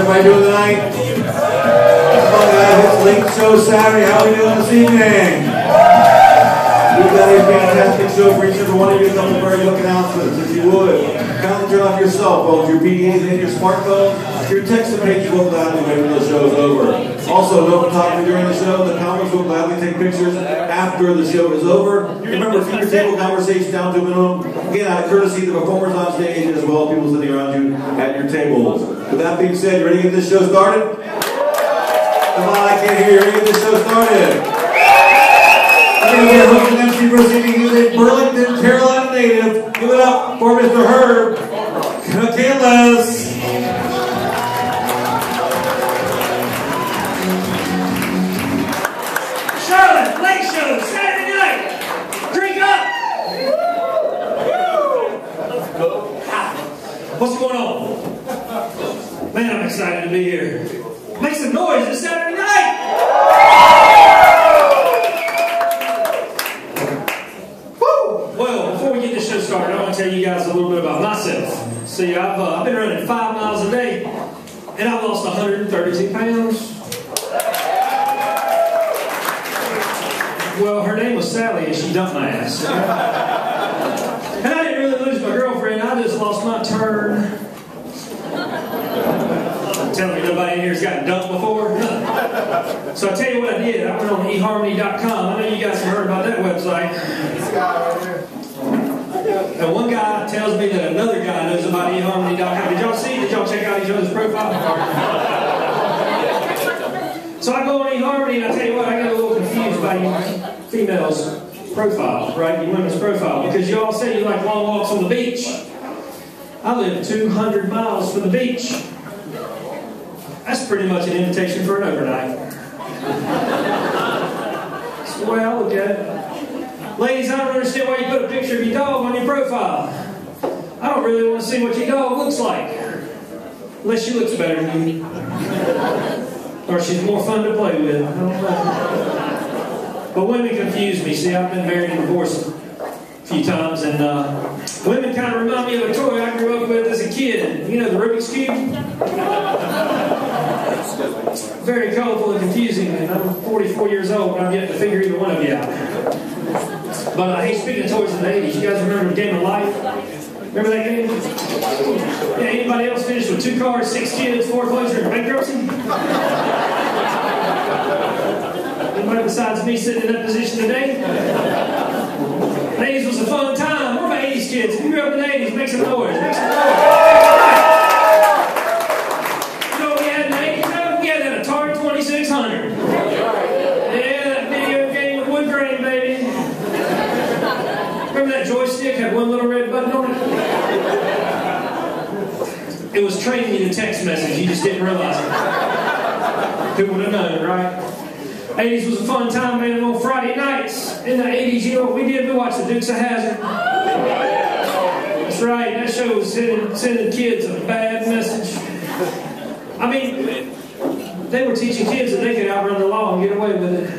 everybody doing tonight? Come on guys, it's Late Show Saturday. How are we doing this evening? We've got a fantastic show for each and every one of you. A couple very quick announcements, if you would. Kindly turn off your cell phones, your PDAs, and your smartphones. Your text messages will gladly wait until the show is over. Also, no photography during the show. The comics will gladly take pictures after the show is over. Remember, keep your table conversation down to a minimum. Again, out of courtesy of the performers on stage as well as people sitting around you at your tables. With that being said, you ready to get this show started? Come on, I can't hear you. Ready to get this show started? We're going to get hooked and MC for singing. He's a Burlington, Carolina native. Give it up for Mr. Herb Kalis. Charlotte, Late Show, Saturday night. Drink up. What's going on? Man, I'm excited to be here. Make some noise this Saturday night. Well, before we get this show started, I want to tell you guys a little bit about myself. See, I've been running 5 miles a day, and I've lost 132 pounds. Well, her name was Sally, and she dumped my ass. And I didn't really lose my girlfriend. I just lost my turn. Telling me nobody in here has gotten dumped before. So I tell you what I did. I went on eHarmony.com. I know you guys have heard about that website. And one guy tells me that another guy knows about eHarmony.com. Did y'all see? Did y'all check out each other's profile? So I go on eHarmony and I tell you what, I get a little confused by you females' profile, right? You women's profile. Because you all say you like long walks on the beach. I live 200 miles from the beach. That's pretty much an invitation for an overnight. That's the way I look at it. Ladies, I don't understand why you put a picture of your dog on your profile. I don't really want to see what your dog looks like. Unless she looks better than me. Or she's more fun to play with. I don't know. But women confuse me. See, I've been married and divorced a few times, and women kind of remind me of a toy I grew up with as a kid. You know, the Rubik's Cube? Very colorful and confusing, and I'm 44 years old, but I'm yet to figure either one of you out. But hey, speaking of toys in the 80s, you guys remember the Game of Life? Remember that game? Yeah, anybody else finished with 2 cars, 6 kids, 4 clothes, and bankruptcy? Anybody besides me sitting in that position today? The 80s was a fun time. What about 80s kids? If you grew up in the 80s, make some noise. Make some noise. You know what we had in the 80s? We had that Atari 2600. Yeah, that video game with wood grain, baby. Remember that joystick had one little red button on it? It was training you to text message. You just didn't realize it. Who would have known, right? 80s was a fun time, man. On Friday nights in the 80s, you know what we did? We watched the Dukes of Hazzard. That's right. That show was sending kids a bad message. I mean, they were teaching kids that they could outrun the law and get away with it.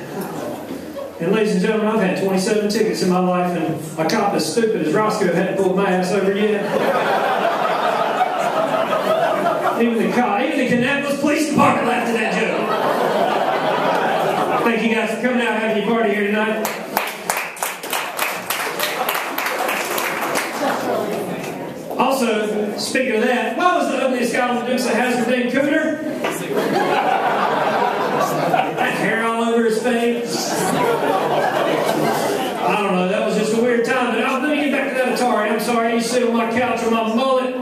And ladies and gentlemen, I've had 27 tickets in my life, and a cop as stupid as Roscoe hadn't pulled my ass over yet. Even the Kannapolis Police Department laughed at that joke. Thank you guys for coming out and having your party here tonight. Also, speaking of that, what was the ugliest guy on the Dukes of Hazzard named Cooter? That hair all over his face. I don't know, that was just a weird time. But let me get back to that Atari. I'm sorry, I used to sit on my couch with my mullet,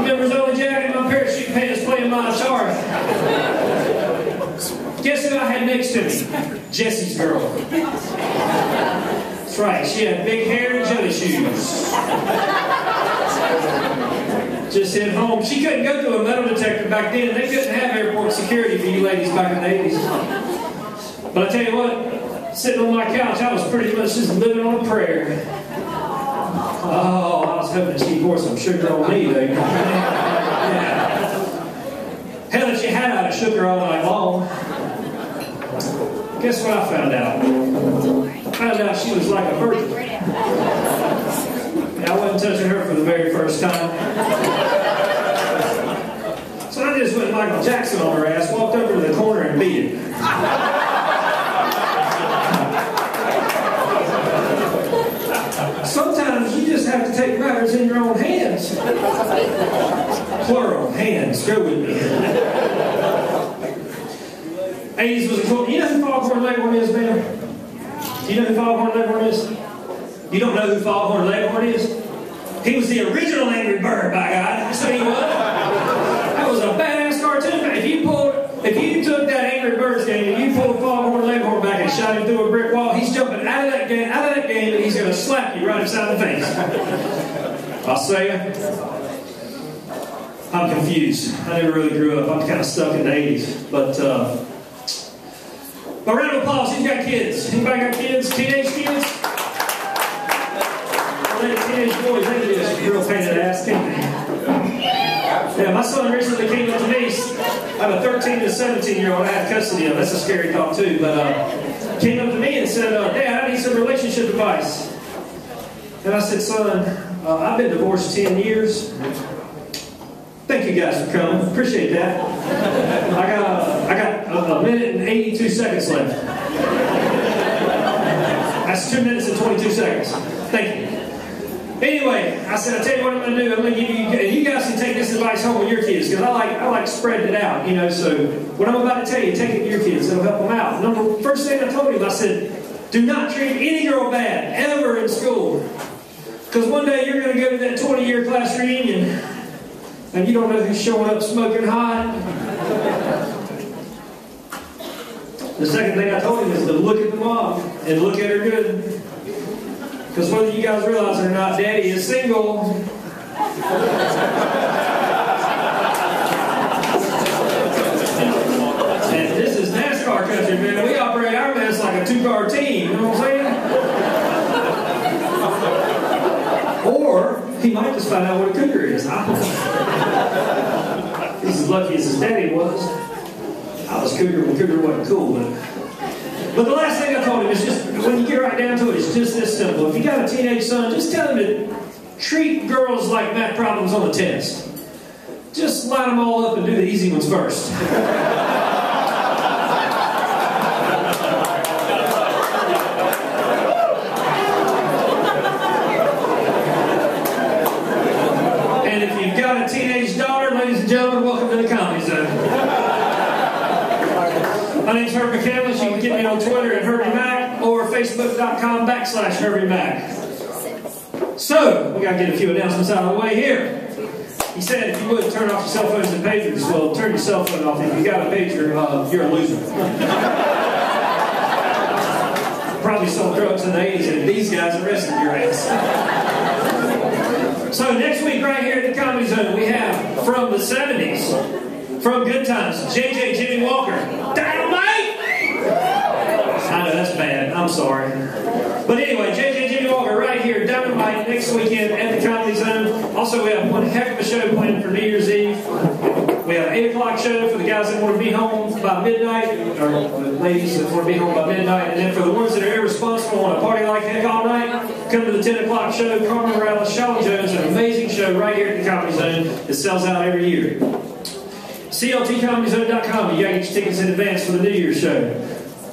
members only jacket, and my parachute pants playing my Atari. Guess who I had next to me? Jesse's girl. That's right, she had big hair and jelly shoes. Just hit home. She couldn't go through a metal detector back then. They couldn't have airport security for you ladies back in the 80s. But I tell you what, sitting on my couch, I was pretty much just living on a prayer. Oh, I was hoping she'd pour some sugar on me, though. Yeah. Hell, if she had, I'd have shook her all night long. Guess what I found out? I found out she was like a virgin. I wasn't touching her for the very first time. So I just went Michael Jackson on her ass, walked over to the corner and beat it. Sometimes you just have to take matters in your own hands. Plural, hands, go with me. 80s was a cool. You know who Foghorn Leghorn is, man? Do you know who Foghorn Leghorn is? You don't know who Foghorn Leghorn is? He was the original Angry Bird, by God. That's what he was. That was a badass cartoon. If you took that Angry Birds game and you pulled Foghorn Leghorn back and shot him through a brick wall, he's jumping out of that game, and he's going to slap you right upside the face. I'll say it. I'm confused. I never really grew up. I'm kind of stuck in the 80s. But round of applause. Who's got kids? Anybody got kids? Teenage kids? Teenage boys, they do this real pain in the ass, can't they? Yeah, my son recently came up to me. I have a 13 and a 17-year-old I have custody of. That's a scary thought too. But came up to me and said, Dad, I need some relationship advice. And I said, son, I've been divorced 10 years. Thank you guys for coming. Appreciate that. I got a minute and 82 seconds left. That's 2 minutes and 22 seconds. Thank you. Anyway, I said, I'll tell you what I'm going to do. I'm going to give you, and you guys can take this advice home with your kids, because I like spreading it out, you know. So what I'm about to tell you, take it to your kids. It'll help them out. First thing I told him, I said, do not treat any girl bad ever in school, because one day you're going to go to that 20-year class reunion, and you don't know who's showing up smoking hot. The second thing I told him is to look at the mom and look at her good. Because whether you guys realize it or not, Daddy is single. And this is NASCAR country, man. We operate our mess like a 2-car team. You know what I'm saying? Or he might just find out what a cougar is. He's as lucky as his daddy was. I was cougar when cougar wasn't cool, but the last thing I told him is just, when you get right down to it, it's just this simple. If you got a teenage son, just tell him to treat girls like math problems on the test. Just line them all up and do the easy ones first. And if you've got a teenage daughter, ladies and gentlemen, welcome to the Comedy Zone. My name's Herb McCandless. You can get me on Twitter at Herbie Mac or Facebook.com/Herbie Mac. So, we got to get a few announcements out of the way here. He said if you would turn off your cell phones and pagers. Well, turn your cell phone off. If you got a pager, you're a loser. Probably sold drugs in the 80s and these guys arrested your ass. So next week right here at the Comedy Zone we have from the 70s. From Good Times, JJ Jimmy Walker. Dynamite! I know, that's bad. I'm sorry. But anyway, JJ Jimmy Walker right here, Dynamite, next weekend at the Comedy Zone. Also, we have one heck of a show planned for New Year's Eve. We have an 8 o'clock show for the guys that want to be home by midnight, or the ladies that want to be home by midnight. And then for the ones that are irresponsible and want to party like heck all night, come to the 10 o'clock show. Carmen Morales, Charlotte Jones, an amazing show right here at the Comedy Zone that sells out every year. CLTComedyZone.com. You got to get your tickets in advance for the New Year's show.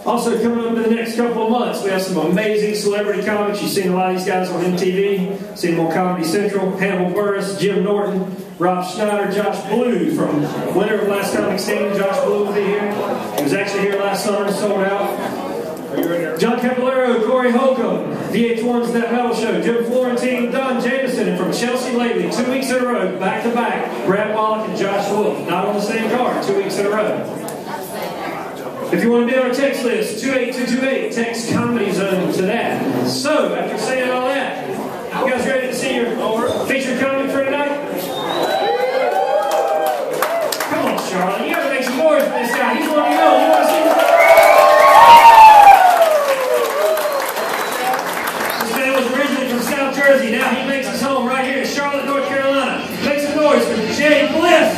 Also, coming up in the next couple of months, we have some amazing celebrity comics. You've seen a lot of these guys on MTV. Seen them on Comedy Central. Hannibal Buress, Jim Norton, Rob Schneider, Josh Blue from winner of Last Comic Standing. Josh Blue will be here. He was actually here last summer, sold out. John Caballero, Corey Holcomb, VH1's That Metal Show, Jim Florentine, Don Jameson, and from Chelsea lately, 2 weeks in a row, back to back, Brad Wallach and Josh Wolf, not on the same card, 2 weeks in a row. If you want to be on our text list, 28228, text Comedy Zone to that. So, after saying all that, you guys ready to see your featured comic for tonight? Come on, Charlotte, you got to make some noise for this guy. He's one of you. You want to see this? South Jersey. Now he makes his home right here in Charlotte, North Carolina. Make some noise for Jay Bliss.